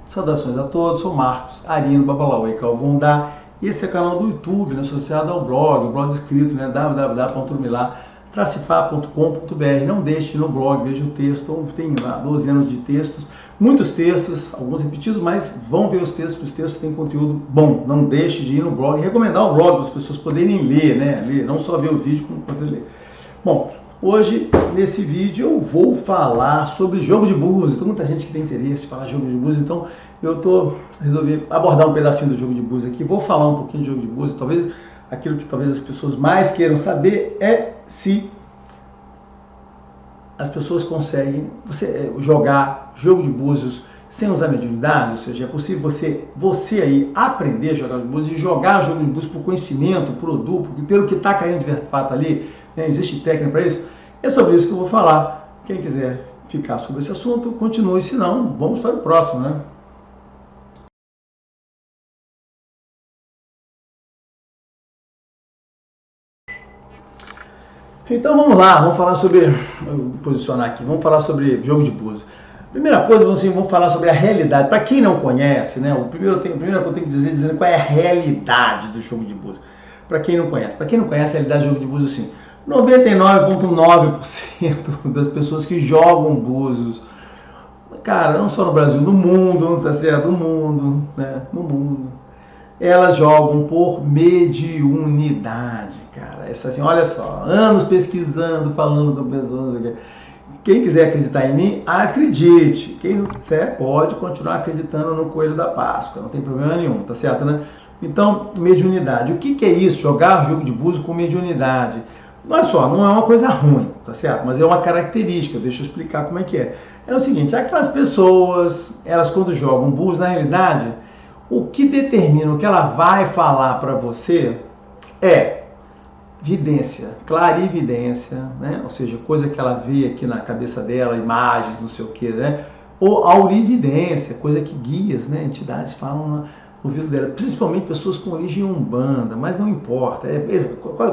Saudações a todos, sou Marcos Arino Babalauê Calbundá e esse é o canal do YouTube, né, associado ao blog, o blog escrito, né, www.urmilar-fa.com.br. Não deixe de ir no blog, veja o texto, tem lá 12 anos de textos, muitos textos, alguns repetidos, mas vão ver os textos têm conteúdo bom. Não deixe de ir no blog e recomendar o blog para as pessoas poderem ler, né, não só ver o vídeo, como poder ler. Bom, hoje, nesse vídeo, eu vou falar sobre jogo de búzios. Tem muita gente que tem interesse em falar de jogo de búzios, então eu resolvi abordar um pedacinho do jogo de búzios aqui. Vou falar um pouquinho de jogo de búzios. Talvez aquilo que talvez as pessoas mais queiram saber é se as pessoas conseguem jogar jogo de búzios sem usar mediunidade, ou seja, é possível você aí aprender a jogar jogo de búzios e jogar jogo de búzios por conhecimento, por duplo, pelo que está caindo de fato ali, né, existe técnica para isso. É sobre isso que eu vou falar. Quem quiser ficar sobre esse assunto, continue, se não, vamos para o próximo, né? Então vamos lá, vamos falar sobre, vou posicionar aqui, vamos falar sobre jogo de búzios. Primeira coisa, vamos falar sobre a realidade. Para quem não conhece, né, a primeira coisa que eu tenho que dizer, dizendo qual é a realidade do jogo de búzios. Para quem não conhece, a realidade do jogo de búzios, assim, 99,9% das pessoas que jogam búzios, cara, não só no Brasil, no mundo, tá certo? No mundo, né? No mundo, elas jogam por mediunidade, cara. Essa, assim, olha só, anos pesquisando, falando com pessoas. Quem quiser acreditar em mim, acredite. Quem não quiser, pode continuar acreditando no Coelho da Páscoa, não tem problema nenhum, tá certo, né? Então, mediunidade. O que é isso? Jogar jogo de búzios com mediunidade. Olha só, não é uma coisa ruim, tá certo? Mas é uma característica, deixa eu explicar como é que é. É o seguinte, aquelas pessoas, elas quando jogam búzios, na realidade, o que determina o que ela vai falar para você é vidência, clarividência, né? Ou seja, coisa que ela vê aqui na cabeça dela, imagens, não sei o que, né? Ou aurividência, coisa que guias, né? Entidades falam no ouvido dela, principalmente pessoas com origem umbanda, mas não importa,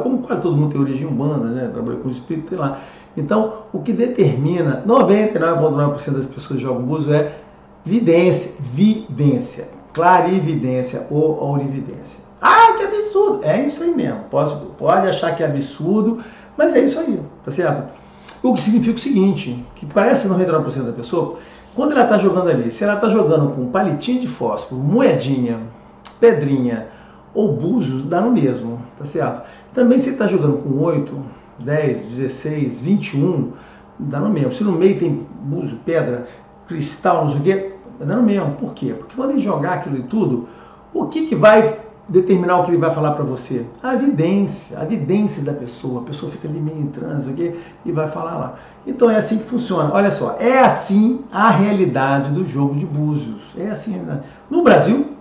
como quase todo mundo tem origem umbanda, né? Trabalha com espírito, sei lá. Então, o que determina, 99,9% das pessoas que jogam búzios é vidência, clarividência ou aurividência. Ah, que absurdo! É isso aí mesmo. Pode achar que é absurdo, mas é isso aí, tá certo? O que significa o seguinte, que parece 99% da pessoa, quando ela está jogando ali, se ela está jogando com palitinho de fósforo, moedinha, pedrinha ou búzios, dá no mesmo, tá certo? Também se está jogando com 8, 10, 16, 21, dá no mesmo. Se no meio tem búzio, pedra, cristal, não sei o quê, dá no mesmo. Por quê? Porque quando ele jogar aquilo e tudo, o que vai determinar o que ele vai falar para você? A vidência da pessoa. A pessoa fica ali meio em transe e vai falar lá. Então é assim que funciona. Olha só, é assim a realidade do jogo de búzios. É assim a realidade. No Brasil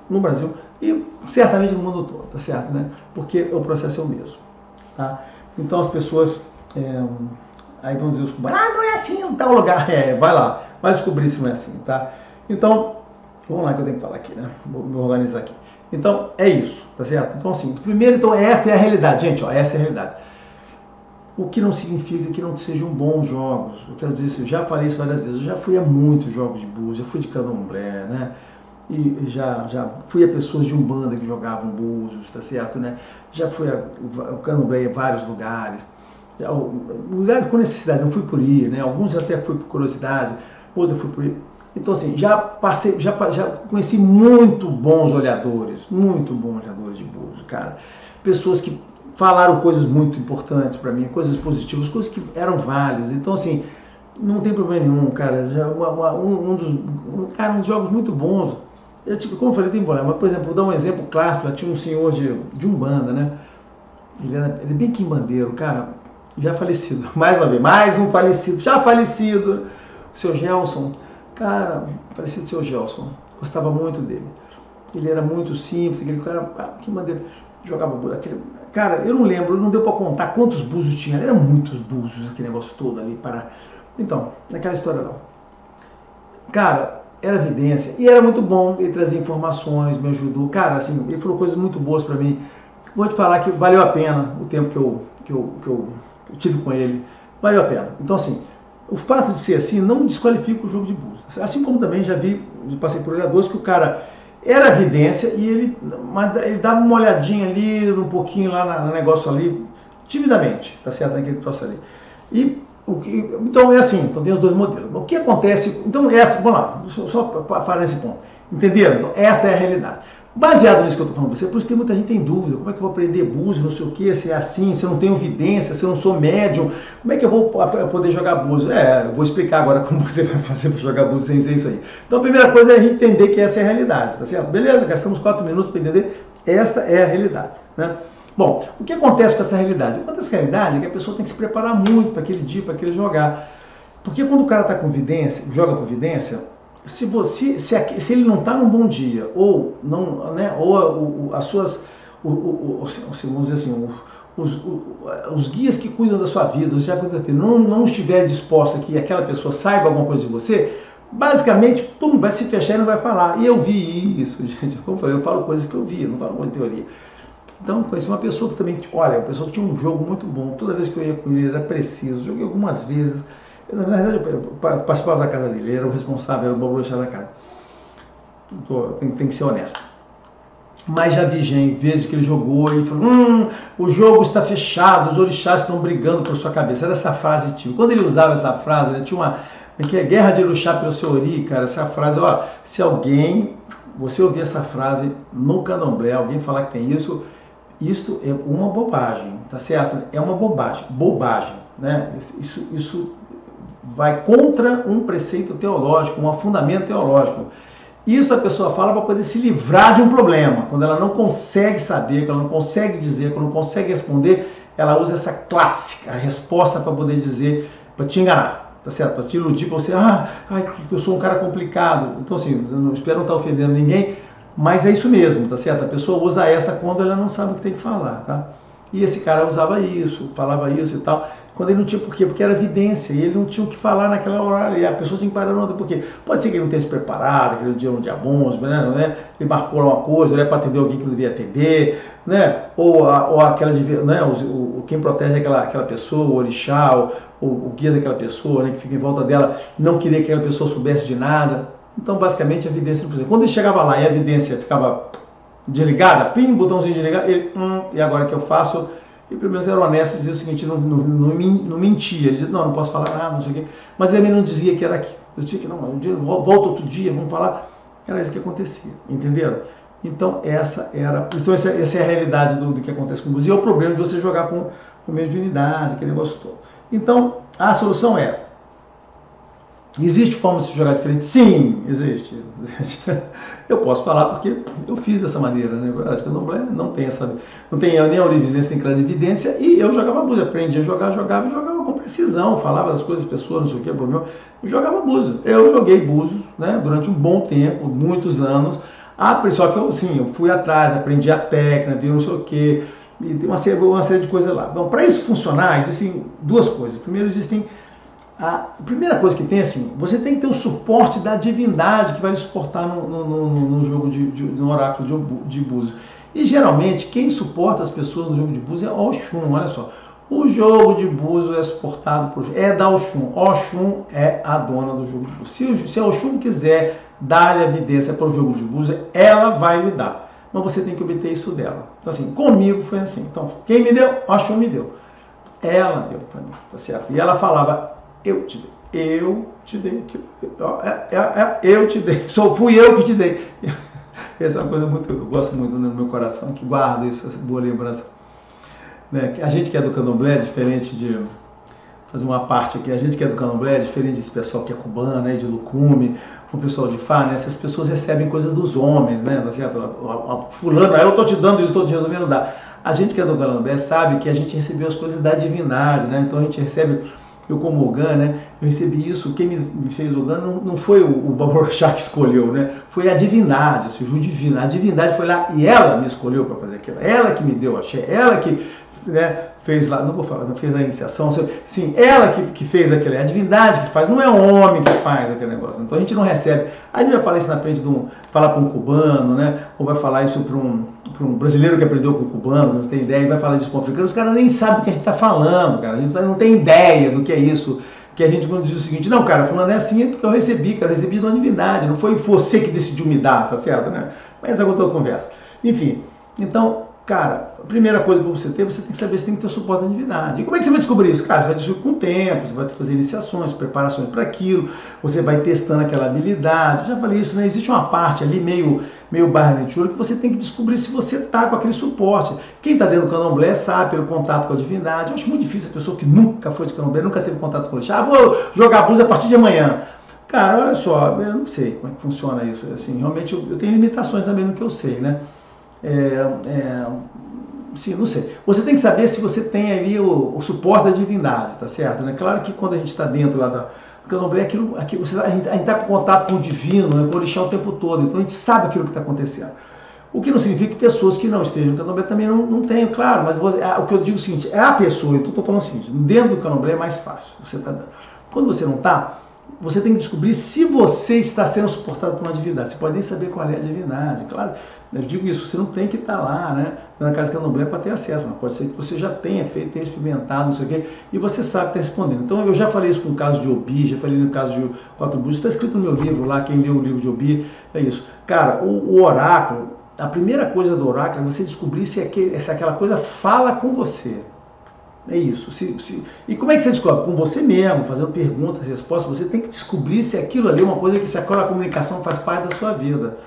e certamente no mundo todo, tá certo, né? Porque o processo é o mesmo, tá? Então as pessoas aí vão dizer os cubanos, não é assim em tal lugar. Vai lá, vai descobrir se não é assim, tá? Então, vamos lá que eu tenho que falar aqui, né? Vou me organizar aqui. Então, é isso, tá certo? Então, assim, primeiro, então, essa é a realidade, gente, ó, essa é a realidade. O que não significa que não sejam bons jogos. Eu quero dizer isso, eu já falei isso várias vezes, eu já fui a muitos jogos de búzios, já fui de candomblé, né? E já fui a pessoas de umbanda que jogavam búzios, tá certo, né? Já fui a candomblé em vários lugares. Lugares com necessidade, não fui por ir, né? Alguns até fui por curiosidade, outros fui por ir. Então, assim, já conheci muito bons olhadores de búzios, cara. Pessoas que falaram coisas muito importantes para mim, coisas positivas, coisas que eram válidas. Então, assim, não tem problema nenhum, cara. Um dos jogos muito bons. Como eu falei, tem problema. Mas, por exemplo, vou dar um exemplo clássico. Tinha um senhor de umbanda, né? Ele é bem quimbandeiro, cara, já falecido. Mais uma vez, mais um falecido, já falecido. O seu Gelson. Cara, parecido o seu Gelson, gostava muito dele. Ele era muito simples, aquele cara, que maneiro, jogava aquele. Cara, eu não lembro, não deu para contar quantos búzios tinha, eram muitos búzios, aquele negócio todo ali para. Então, naquela história não. Cara, era evidência e era muito bom, ele trazia informações, me ajudou. Cara, assim, ele falou coisas muito boas para mim. Vou te falar que valeu a pena o tempo que eu tive com ele, valeu a pena. Então, assim, o fato de ser assim não desqualifica o jogo de búzios. Assim como também já passei por olhadores que o cara era evidência e ele dava uma olhadinha ali, um pouquinho lá no negócio ali, timidamente, tá certo? Naquele troço ali. Então é assim, então tem os dois modelos. O que acontece, então vamos lá, só para falar nesse ponto. Entenderam? Então, esta é a realidade. Baseado nisso que eu estou falando para você, por isso que muita gente tem dúvida, como é que eu vou aprender búzios, não sei o que, se é assim, se eu não tenho evidência, se eu não sou médium, como é que eu vou poder jogar búzios? Eu vou explicar agora como você vai fazer para jogar búzios sem ser isso aí. Então a primeira coisa é a gente entender que essa é a realidade, tá certo? Beleza, gastamos 4 minutos para entender, esta é a realidade, né? Bom, o que acontece com essa realidade? O que acontece com a realidade é que a pessoa tem que se preparar muito para aquele dia, para aquele jogar. Porque quando o cara está com vidência, joga com vidência, se ele não está num bom dia, ou não, né, ou as suas, vamos dizer assim, os guias que cuidam da sua vida, não estiver disposto a que aquela pessoa saiba alguma coisa de você, basicamente, todo mundo vai se fechar e não vai falar. E eu vi isso, gente, como eu falei, eu falo coisas que eu vi, não falo muito teoria. Então, conheci uma pessoa que também, olha, uma pessoa que tinha um jogo muito bom, toda vez que eu ia com ele era preciso, joguei algumas vezes. Na verdade, eu participava da casa dele, ele era o responsável, era o babuchar da casa. Tem que ser honesto. Mas já vi gente, vezes que ele jogou e falou, o jogo está fechado, os orixás estão brigando por sua cabeça. Era essa frase típica. Quando ele usava essa frase, né, tinha uma guerra de orixá pelo seu ori, cara, essa frase, ó, se você ouvir essa frase no candomblé, alguém falar que tem isso, isto é uma bobagem, tá certo? É uma bobagem, né? Isso vai contra um preceito teológico, um fundamento teológico. Isso a pessoa fala para poder se livrar de um problema. Quando ela não consegue saber, quando ela não consegue dizer, quando não consegue responder, ela usa essa clássica resposta para poder dizer, para te enganar, tá certo? Para te iludir, para você, que eu sou um cara complicado. Então assim, eu espero não estar ofendendo ninguém, mas é isso mesmo, tá certo? A pessoa usa essa quando ela não sabe o que tem que falar, tá? E esse cara usava isso, falava isso e tal, quando ele não tinha por quê? Porque era evidência, e ele não tinha o que falar naquela hora, e a pessoa tinha que parar no por quê? Pode ser que ele não tenha se preparado, aquele dia era um dia bom, né? Ele marcou lá uma coisa, era para atender alguém que não devia atender, né? Ou aquela, né? Quem protege aquela pessoa, o orixá, o guia daquela pessoa, né? Que fica em volta dela, não queria que aquela pessoa soubesse de nada. Então, basicamente, a evidência não precisa. Quando ele chegava lá e a evidência ficava desligada, botãozinho de ligar, ele, e agora que eu faço? E pelo menos era honesto e dizia o seguinte, não mentia. Ele dizia, não posso falar nada, não sei o quê. Mas ele também não dizia que era aquilo. Eu tinha que, não, um dia, volta outro dia, vamos falar. Era isso que acontecia, entenderam? Então, essa é a realidade do que acontece com o búzios. E é o problema de você jogar com mediunidade, aquele negócio todo. Então, a solução é, existe forma de se jogar diferente? Sim, existe. Eu posso falar porque eu fiz dessa maneira, né? A candomblé não tem nem a orividência, nem clarividência, e eu jogava búzio, aprendi a jogar, jogava com precisão, falava das coisas, pessoas, não sei o que, problema, eu jogava búzio. Eu joguei búzios, né, durante um bom tempo, muitos anos, só que eu fui atrás, aprendi a técnica, vi não sei o que, e tem uma série de coisas lá. Então, para isso funcionar, existem duas coisas. Primeiro, a primeira coisa que tem, assim, você tem que ter o suporte da divindade que vai lhe suportar no jogo no oráculo de búzios. E geralmente quem suporta as pessoas no jogo de búzios é Oxum, olha só. O jogo de búzios é suportado da Oxum. Oxum é a dona do jogo de búzios. Se a Oxum quiser dar-lhe a evidência para o jogo de búzios, ela vai lhe dar. Mas você tem que obter isso dela. Então assim, comigo foi assim. Então, quem me deu? Oxum me deu. Ela deu para mim, tá certo? E ela falava, eu te dei, eu te dei, fui eu que te dei. Essa é uma coisa muito, eu gosto muito no meu coração, que guardo isso, essa boa lembrança. Né? A gente que é do candomblé, diferente de, fazer uma parte aqui, a gente que é do candomblé, diferente desse pessoal que é cubano, né, de Lucume, o pessoal de Fá, né, essas pessoas recebem coisas dos homens, né, tá certo? Fulano, eu estou te dando isso, estou te resolvendo dar. A gente que é do candomblé sabe que a gente recebeu as coisas da divindade, né, então a gente recebe. Eu como Ogã, né, eu recebi isso, quem me fez Ogã não foi o Baborxá que escolheu, né, foi a divindade, o Ju divino, a divindade foi lá e ela me escolheu para fazer aquilo, ela que me deu a axé, ela que, né, fez lá, não vou falar, não fez a iniciação, sim, ela que fez aquilo, é a divindade que faz, não é o homem que faz aquele negócio, então a gente não recebe, a gente vai falar isso na frente falar para um cubano, né, ou vai falar isso para um brasileiro que aprendeu com o cubano, não tem ideia, e vai falar disso com o africano, os caras nem sabem do que a gente está falando, cara, a gente não tem ideia do que é isso, Que a gente quando diz o seguinte, não, cara, fulano é assim porque eu recebi de uma divindade, não foi você que decidiu me dar, tá certo, né? Mas essa é outra conversa. Enfim, então, cara, a primeira coisa que você tem que saber se tem que ter o suporte da divindade. E como é que você vai descobrir isso? Cara, você vai descobrir com o tempo, você vai fazer iniciações, preparações para aquilo, você vai testando aquela habilidade. Eu já falei isso, né? Existe uma parte ali meio barra que você tem que descobrir se você está com aquele suporte. Quem está dentro do candomblé sabe pelo contato com a divindade. Eu acho muito difícil a pessoa que nunca foi de candomblé, nunca teve contato com ele. Ah, vou jogar blues a partir de amanhã. Cara, olha só, eu não sei como é que funciona isso. Assim, realmente eu tenho limitações também no que eu sei, né? Sim, não sei. Você tem que saber se você tem ali o suporte da divindade, tá certo? Né? Claro que quando a gente está dentro lá do candomblé, a gente está com contato com o divino, né, com o orixá o tempo todo, então a gente sabe aquilo que está acontecendo. O que não significa que pessoas que não estejam no candomblé também não tenham, claro, mas o que eu digo é o seguinte, é a pessoa, então estou falando o seguinte, dentro do candomblé é mais fácil. Quando você não está, você tem que descobrir se você está sendo suportado por uma divindade. Você pode nem saber qual é a divindade. Claro, eu digo isso, você não tem que estar lá, né, na casa de candomblé para ter acesso, mas pode ser que você já tenha feito, tenha experimentado, não sei o quê, e você sabe que está respondendo. Então, eu já falei isso com o caso de Obi, já falei no caso de Quatro Búzios, está escrito no meu livro lá, quem leu o livro de Obi, é isso. Cara, o oráculo, a primeira coisa do oráculo é você descobrir se aquela coisa fala com você. É isso. E como é que você descobre? Com você mesmo, fazendo perguntas e respostas. Você tem que descobrir se aquilo ali é uma coisa se aquela comunicação faz parte da sua vida.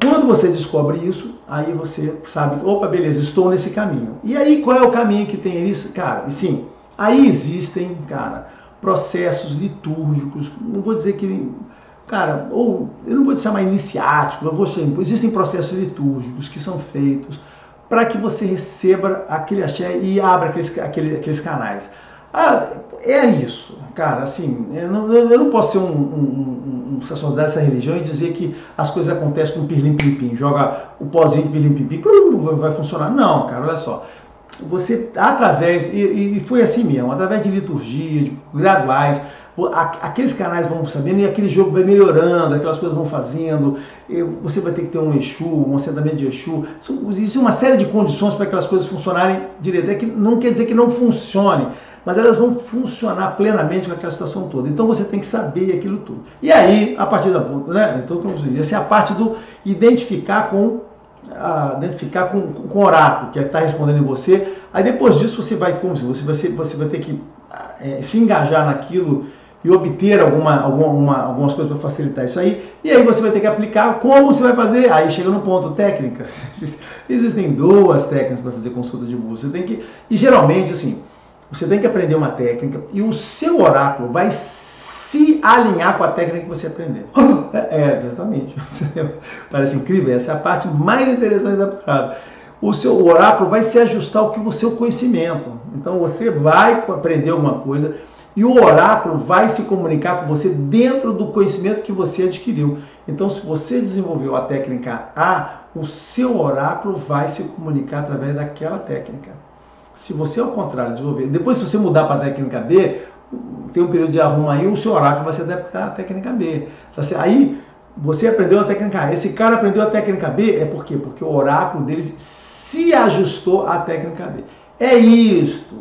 Quando você descobre isso, aí você sabe, opa, beleza, estou nesse caminho. E aí, qual é o caminho que tem isso? Cara, e sim, aí existem, cara, processos litúrgicos, não vou dizer que... Cara, ou eu não vou te chamar iniciático, eu vou chamar, existem processos litúrgicos que são feitos para que você receba aquele axé e abra aqueles canais. Ah, é isso, cara, assim, eu não posso ser um sacerdote dessa religião e dizer que as coisas acontecem com pirlim-pim-pim, joga o pozinho de pirlim-pim-pim, vai funcionar. Não, cara, olha só. Você, através, e foi assim mesmo, através de liturgia, de graduais, aqueles canais vão sabendo e aquele jogo vai melhorando, aquelas coisas vão fazendo, você vai ter que ter um Exu, um assentamento de Exu, existe uma série de condições para aquelas coisas funcionarem direito, é que não quer dizer que não funcione, mas elas vão funcionar plenamente com aquela situação toda, então você tem que saber aquilo tudo. E aí, a partir da ponta, né, então essa é a parte do identificar com o oráculo, que está respondendo em você. Aí depois disso você vai ter que se engajar naquilo e obter algumas coisas para facilitar isso aí. E aí você vai ter que aplicar. Como você vai fazer? Aí chega no ponto, técnica. Existem 2 técnicas para fazer consulta de búzios. E geralmente, assim, você tem que aprender uma técnica e o seu oráculo vai se alinhar com a técnica que você aprender. Exatamente. Parece incrível. Essa é a parte mais interessante da parada. O seu oráculo vai se ajustar ao seu conhecimento. Então você vai aprender alguma coisa e o oráculo vai se comunicar com você dentro do conhecimento que você adquiriu. Então, se você desenvolveu a técnica A, o seu oráculo vai se comunicar através daquela técnica. Se você, ao contrário, desenvolver... Depois, se você mudar para a técnica B, tem um período de arrumo aí, o seu oráculo vai se adaptar à técnica B. Aí, você aprendeu a técnica A. Esse cara aprendeu a técnica B, é por quê? Porque o oráculo deles se ajustou à técnica B. É isto.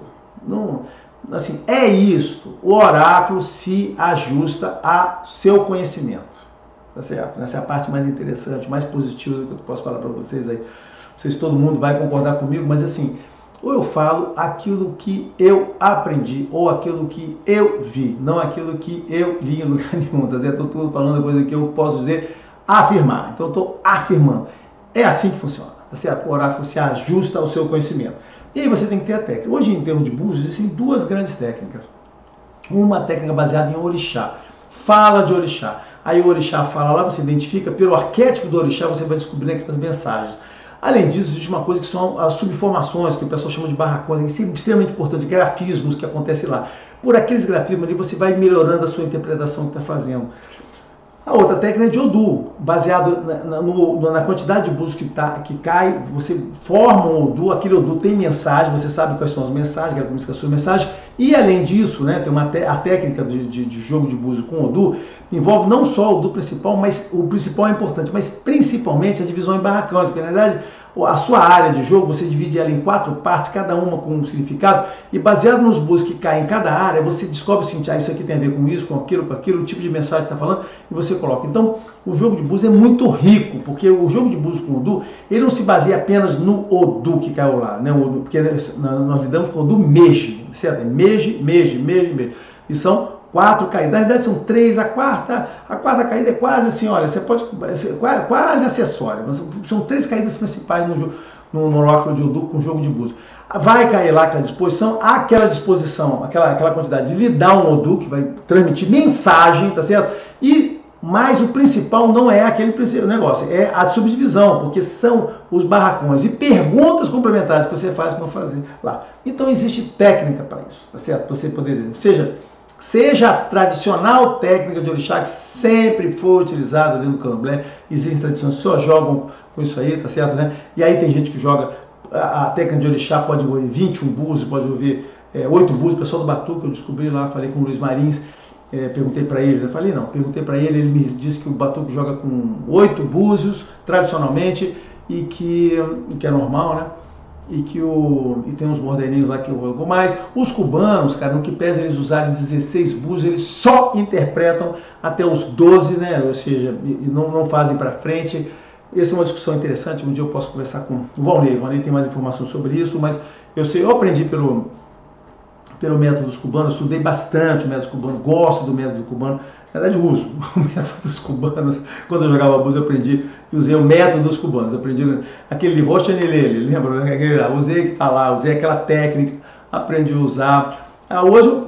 Não, assim, é isto. O oráculo se ajusta ao seu conhecimento. Tá certo? Essa é a parte mais interessante, mais positiva que eu posso falar para vocês aí. Não sei se todo mundo vai concordar comigo, mas assim... Ou eu falo aquilo que eu aprendi, ou aquilo que eu vi, não aquilo que eu li em lugar nenhum. Tá certo? Estou tudo falando coisa que eu posso dizer, afirmar. Então, eu estou afirmando. É assim que funciona. Tá certo? O oráculo se ajusta ao seu conhecimento. E aí você tem que ter a técnica. Hoje, em termos de búzios, existem 2 grandes técnicas. Uma técnica baseada em orixá. Fala de orixá. Aí o orixá fala lá, você identifica, pelo arquétipo do orixá, você vai descobrindo aquelas mensagens. Além disso, existe uma coisa que são as subformações, que o pessoal chama de barracões, que é extremamente importante, grafismos que acontecem lá. Por aqueles grafismos ali, você vai melhorando a sua interpretação que está fazendo. A outra técnica é de Odu, baseado na quantidade de búzios que cai, você forma um Odu, aquele Odu tem mensagem, você sabe quais são as mensagens, aquela comunicação das suas mensagens, e além disso, né, tem a técnica de jogo de búzios com Odu, envolve não só o Odu principal, mas o principal é importante, mas principalmente a divisão em barracões, porque na verdade a sua área de jogo, você divide ela em 4 partes, cada uma com um significado, e baseado nos búzios que caem em cada área, você descobre assim, isso aqui tem a ver com isso, com aquilo, o tipo de mensagem que está falando, e você coloca. Então, o jogo de búzios é muito rico, porque o jogo de búzios com Odoo, ele não se baseia apenas no Odoo que caiu lá, né? Porque nós lidamos com o Odoo Meiji, certo? É Meiji. E são 4 caídas, na verdade são 3, a quarta caída é quase assim, olha, você pode, quase acessória, são 3 caídas principais no oráculo de Odoo com o jogo de búzios. Vai cair lá aquela disposição, aquela quantidade de lhe dar um Odoo que vai transmitir mensagem, tá certo? Mas o principal não é aquele negócio, é a subdivisão, porque são os barracões e perguntas complementares que você faz para fazer lá. Então existe técnica para isso, tá certo? Para você poder, seja a tradicional técnica de orixá que sempre foi utilizada dentro do candomblé, existem tradições que só jogam com isso aí, tá certo, né? E aí tem gente que joga, a técnica de orixá pode envolver 21 búzios, pode envolver 8 búzios, o pessoal do Batuque eu descobri lá, falei com o Luiz Marins, perguntei para ele, perguntei para ele, ele me disse que o Batuque joga com 8 búzios, tradicionalmente, e que é normal, né? E tem uns bordelinhos lá que eu vou mais. Os cubanos, cara, no que pesa eles usarem 16 búzios, eles só interpretam até os 12, né? Ou seja, não fazem para frente. Essa é uma discussão interessante, um dia eu posso conversar com o Valnei. O Valnei tem mais informações sobre isso, mas eu aprendi pelo método dos cubanos, estudei bastante o método cubano, gosto do método cubano, na verdade uso o método dos cubanos. Quando eu jogava búzios eu aprendi que usei o método dos cubanos, aprendi aquele livro, Oxanilele, lembra? Usei que está lá, usei aquela técnica, aprendi a usar.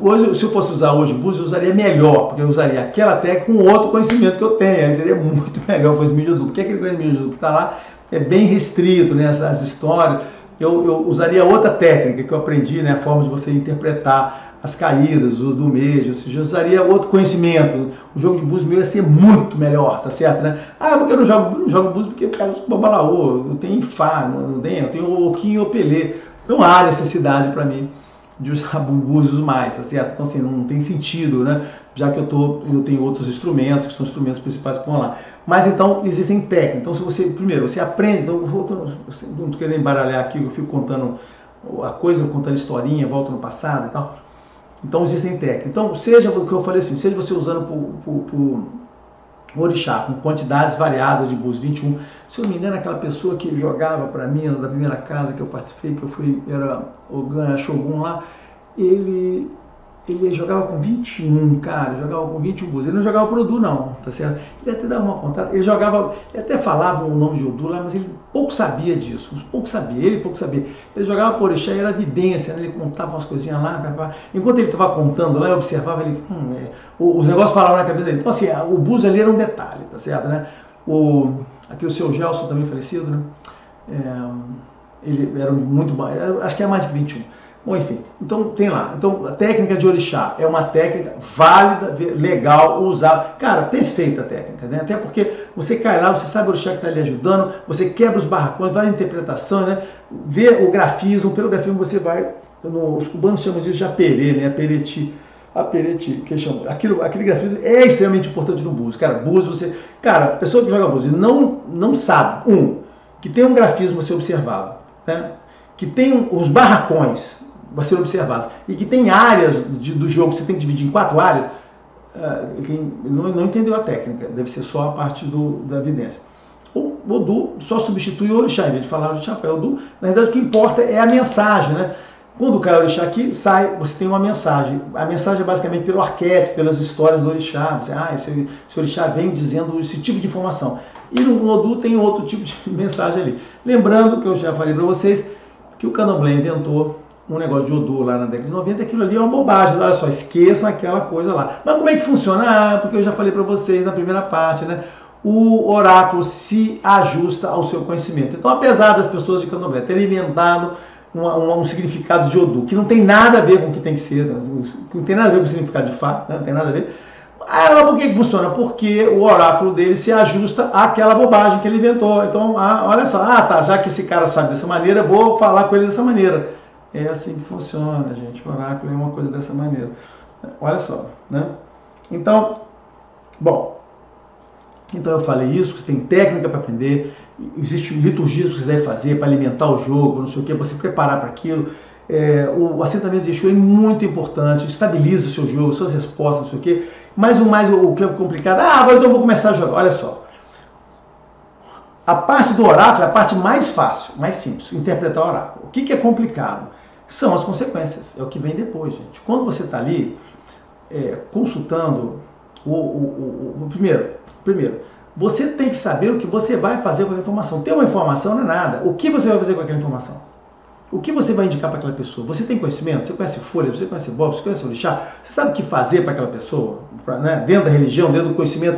Hoje, se eu fosse usar hoje búzios, eu usaria melhor, porque eu usaria aquela técnica com outro conhecimento que eu tenho, aí seria muito melhor o conhecimento de Odoo, porque aquele conhecimento de Odoo que está lá é bem restrito, né, essas histórias. Eu usaria outra técnica que eu aprendi, né, a forma de você interpretar as caídas, o do mês, ou seja, eu usaria outro conhecimento. O jogo de búzios meu ia ser muito melhor, tá certo, né? Porque eu não jogo búzios porque eu quero babalaô, eu tenho Ifá, eu tenho o Oquim e o Pelé. Não há necessidade para mim de usar búzios mais, tá certo? Então assim, não tem sentido, né? Já que eu tenho outros instrumentos, que são instrumentos principais que vão lá. Mas então, existem técnicas. Então, primeiro, você aprende, então, não estou querendo embaralhar aqui, eu fico contando a coisa, contando historinha, volto no passado e tal. Então, existem técnicas. Então, seja o que eu falei assim, seja você usando por orixá, com quantidades variadas de búzios, 21. Se eu não me engano, aquela pessoa que jogava para mim, da primeira casa que eu participei, era o Shogun lá, ele jogava com 21, cara, jogava com 21 búzios. Ele não jogava por Odoo, não, tá certo? Ele até dava uma contada, ele até falava o nome de Odoo lá, mas ele pouco sabia disso, pouco sabia. Ele jogava por orixá e era evidência, né? Ele contava umas coisinhas lá, enquanto ele estava contando lá, eu observava, os negócios falavam na cabeça dele. Então, assim, o búzio ali era um detalhe, tá certo, né? Aqui o seu Gelson, também falecido, né? Ele era muito bom, acho que é mais de 21. Bom, enfim, então tem lá. Então, a técnica de orixá é uma técnica válida, legal, usada. Cara, perfeita a técnica, né? Até porque você cai lá, você sabe o orixá que está lhe ajudando, você quebra os barracões, vai na interpretação, né? Vê o grafismo, pelo grafismo você vai. Os cubanos chamam disso de aperê, né? Apereti, que chama. Aquele grafismo é extremamente importante no búzio. Cara, búzio, a pessoa que joga búzio não sabe, que tem um grafismo a ser observado, né? Que tem os barracões vai ser observado, e que tem áreas do jogo que você tem que dividir em 4 áreas, não entendeu a técnica, deve ser só a parte da evidência. O Odoo só substitui o orixá, em vez de falar o chapéu. O Odoo, na verdade, o que importa é a mensagem, né? Quando cai o orixá aqui, você tem uma mensagem. A mensagem é basicamente pelo arquétipo, pelas histórias do orixá. Esse orixá vem dizendo esse tipo de informação. E no Odoo tem outro tipo de mensagem ali. Lembrando que eu já falei para vocês que o candomblé inventou um negócio de Odoo lá na década de 90, aquilo ali é uma bobagem, olha só, esqueçam aquela coisa lá. Mas como é que funciona? Porque eu já falei para vocês na primeira parte, né? O oráculo se ajusta ao seu conhecimento. Então, apesar das pessoas de candomblé terem inventado um significado de Odoo, que não tem nada a ver com o que tem que ser, não tem nada a ver com o significado de fato, né? Não tem nada a ver. Por que funciona? Porque o oráculo dele se ajusta àquela bobagem que ele inventou. Então, olha só, já que esse cara sabe dessa maneira, vou falar com ele dessa maneira. É assim que funciona, gente. O oráculo é uma coisa dessa maneira. Olha só, né? Então, bom, Então eu falei isso, que tem técnica para aprender, existe liturgias que você deve fazer para alimentar o jogo, não sei o que, para se preparar para aquilo. O assentamento de Exu é muito importante, estabiliza o seu jogo, suas respostas, não sei o que. Mas o que é complicado, agora então eu vou começar a jogar. Olha só, a parte do oráculo é a parte mais fácil, mais simples, interpretar o oráculo. O que é complicado? São as consequências, é o que vem depois, gente. Quando você está ali consultando, primeiro, você tem que saber o que você vai fazer com a informação. Ter uma informação não é nada. O que você vai fazer com aquela informação? O que você vai indicar para aquela pessoa? Você tem conhecimento? Você conhece folha? Você conhece bob? Você conhece orixá? Você sabe o que fazer para aquela pessoa? Né? Dentro da religião, dentro do conhecimento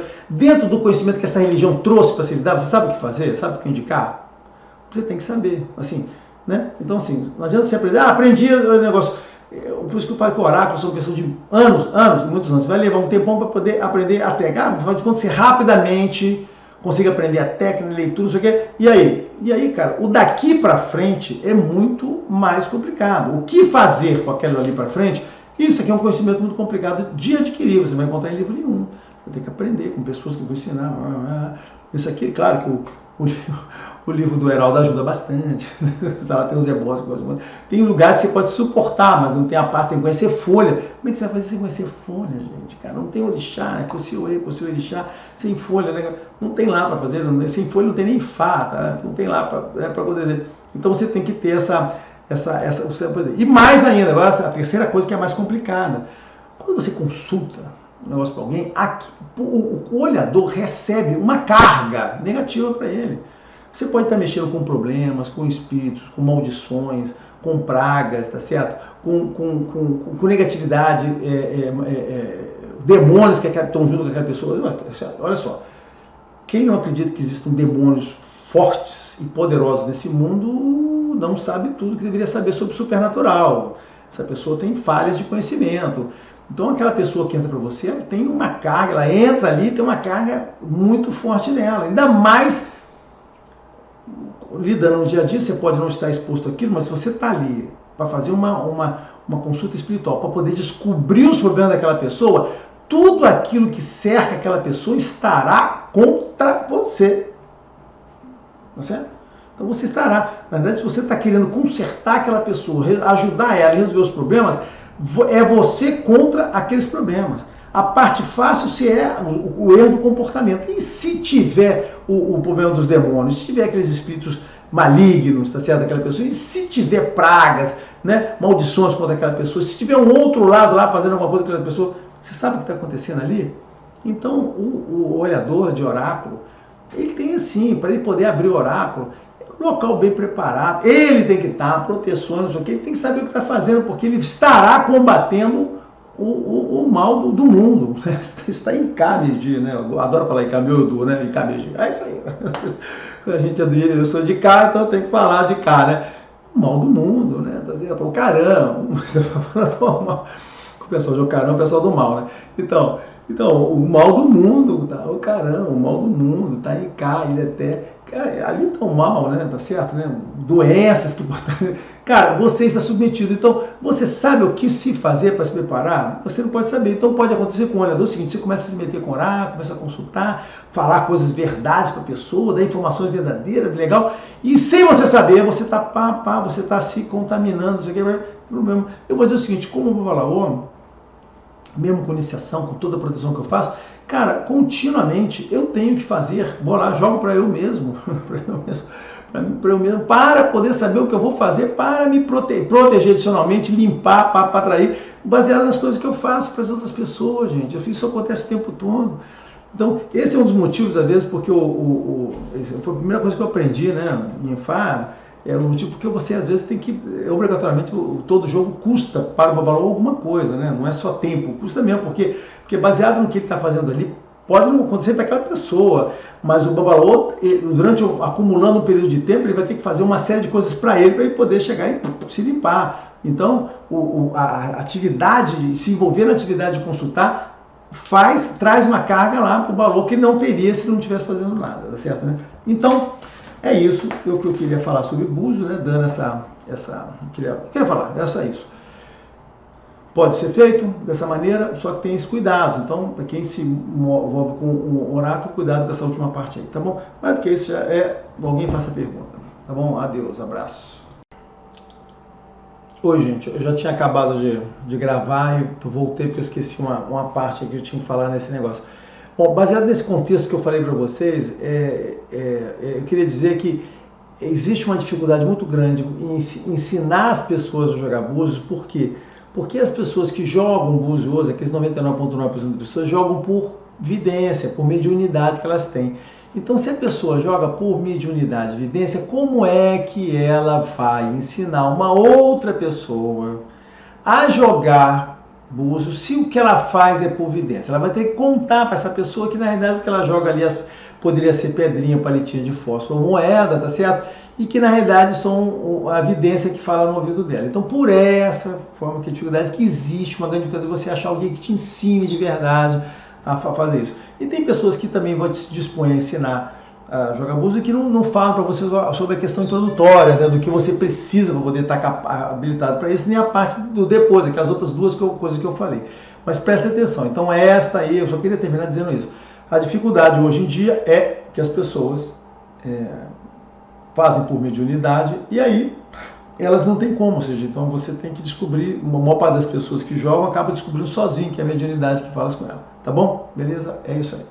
que essa religião trouxe para se lidar, você sabe o que fazer? Sabe o que indicar? Você tem que saber. Assim, né? Então, assim, não adianta você aprender. Aprendi o negócio. Por isso que eu falo que o oráculo são questão de muitos anos. Vai levar um tempão para poder aprender a pegar, afinal de contas, você rapidamente consiga aprender a técnica, leitura, não sei o quê. E aí, cara, o daqui para frente é muito mais complicado. O que fazer com aquilo ali para frente, isso aqui é um conhecimento muito complicado de adquirir. Você vai encontrar em livro nenhum. Vai ter que aprender com pessoas que vão ensinar. Isso aqui, claro que o livro do Heraldo ajuda bastante. Lá tem os ebócios, tem lugares que você pode suportar, mas não tem a pasta, tem que conhecer folha. Como é que você vai fazer sem conhecer folha, gente? Cara, não tem orixá, cossiu orixá, sem folha, né? Não tem lá para fazer, sem folha não tem nem fá, tá? Não tem lá para poder. Então você tem que ter essa. E mais ainda, agora a terceira coisa que é mais complicada. Quando você consulta um negócio para alguém, o olhador recebe uma carga negativa para ele. Você pode estar mexendo com problemas, com espíritos, com maldições, com pragas, tá certo? Com negatividade, demônios que estão junto com aquela pessoa. Olha só, quem não acredita que existam demônios fortes e poderosos nesse mundo não sabe tudo que deveria saber sobre o supernatural. Essa pessoa tem falhas de conhecimento. Então aquela pessoa que entra para você, ela tem uma carga, ela entra ali, tem uma carga muito forte nela. Ainda mais lidando no dia a dia, você pode não estar exposto àquilo, mas se você está ali para fazer uma consulta espiritual, para poder descobrir os problemas daquela pessoa, tudo aquilo que cerca aquela pessoa estará contra você. Tá certo? Então você estará, na verdade, se você está querendo consertar aquela pessoa, ajudar ela a resolver os problemas, é você contra aqueles problemas. A parte fácil se é o erro do comportamento. E se tiver o problema dos demônios, se tiver aqueles espíritos malignos, tá certo, daquela pessoa, e se tiver pragas, né, maldições contra aquela pessoa, se tiver um outro lado lá fazendo alguma coisa com aquela pessoa, você sabe o que está acontecendo ali? Então o olhador de oráculo, ele tem assim, para ele poder abrir o oráculo, um local bem preparado, ele tem que estar, proteções, não sei o que, ele tem que saber o que está fazendo, porque ele estará combatendo o mal do mundo. Está em Kameji, né? Eu adoro falar em Kameji, né? Em Kameji. É isso aí. A gente eu sou de cá, então eu tenho que falar de cá, né? O mal do mundo, né? O carão. Você vai falar o pessoal do carão, o pessoal do mal, né? Então, o mal do mundo, tá? O carão, o mal do mundo, tá em cá, ele até. Ali está o mal, né? Tá certo, né? Doenças que. Cara, você está submetido. Então, você sabe o que se fazer para se preparar? Você não pode saber. Então, pode acontecer com o olhador o seguinte: você começa a se meter com oráculo, começa a consultar, falar coisas verdades para a pessoa, dar informações verdadeiras, legal. E sem você saber, você está você tá se contaminando. Isso aqui é problema. Eu vou dizer o seguinte: como o Babalaô, mesmo com iniciação, com toda a proteção que eu faço, cara, continuamente eu tenho que fazer, vou lá, jogo para eu mesmo, para poder saber o que eu vou fazer para me proteger adicionalmente, limpar, para atrair, baseado nas coisas que eu faço para as outras pessoas, gente. Isso acontece o tempo todo. Então, esse é um dos motivos, às vezes, porque foi a primeira coisa que eu aprendi, né, em Fá. É um motivo porque você às vezes tem que, obrigatoriamente, todo jogo custa para o Babalaô alguma coisa, né? Não é só tempo, custa mesmo, porque baseado no que ele está fazendo ali, pode não acontecer para aquela pessoa, mas o Babalaô, acumulando um período de tempo, ele vai ter que fazer uma série de coisas para ele poder chegar e se limpar. Então, a atividade, se envolver na atividade de consultar, traz uma carga lá para o Babalaô que ele não teria se não estivesse fazendo nada, tá certo, né? Então, é isso que eu queria falar sobre Búzio, né? Dando eu queria falar, é só isso. Pode ser feito dessa maneira, só que tem esses cuidados. Então, para quem se envolve com o oráculo, cuidado com essa última parte aí, tá bom? Mais do que isso, já alguém faça a pergunta, tá bom? Adeus, abraços. Oi, gente, eu já tinha acabado de gravar e voltei porque eu esqueci uma parte que eu tinha que falar nesse negócio. Bom, baseado nesse contexto que eu falei para vocês, eu queria dizer que existe uma dificuldade muito grande em ensinar as pessoas a jogar búzios. Por quê? Porque as pessoas que jogam búzio hoje, aqueles 99,9% das pessoas, jogam por vidência, por mediunidade que elas têm. Então, se a pessoa joga por mediunidade, vidência, como é que ela vai ensinar uma outra pessoa a jogar búzio se o que ela faz é por vidência? Ela vai ter que contar para essa pessoa que, na realidade, o que ela joga ali poderia ser pedrinha, palitinha de fósforo ou moeda, tá certo? E que na realidade são a vidência que fala no ouvido dela. Então, por essa forma que a dificuldade que existe, uma grande dificuldade de você achar alguém que te ensine de verdade a fazer isso. E tem pessoas que também vão se dispor a ensinar a jogar búzio e que não falam para você sobre a questão introdutória, né, do que você precisa para poder estar habilitado para isso, nem a parte do depois, aquelas outras duas coisas que eu falei. Mas presta atenção. Então, esta aí, eu só queria terminar dizendo isso. A dificuldade hoje em dia é que as pessoas fazem por mediunidade e aí elas não têm como, ou seja, então você tem que descobrir, uma maior parte das pessoas que jogam acaba descobrindo sozinho que é a mediunidade que fala com ela, tá bom? Beleza? É isso aí.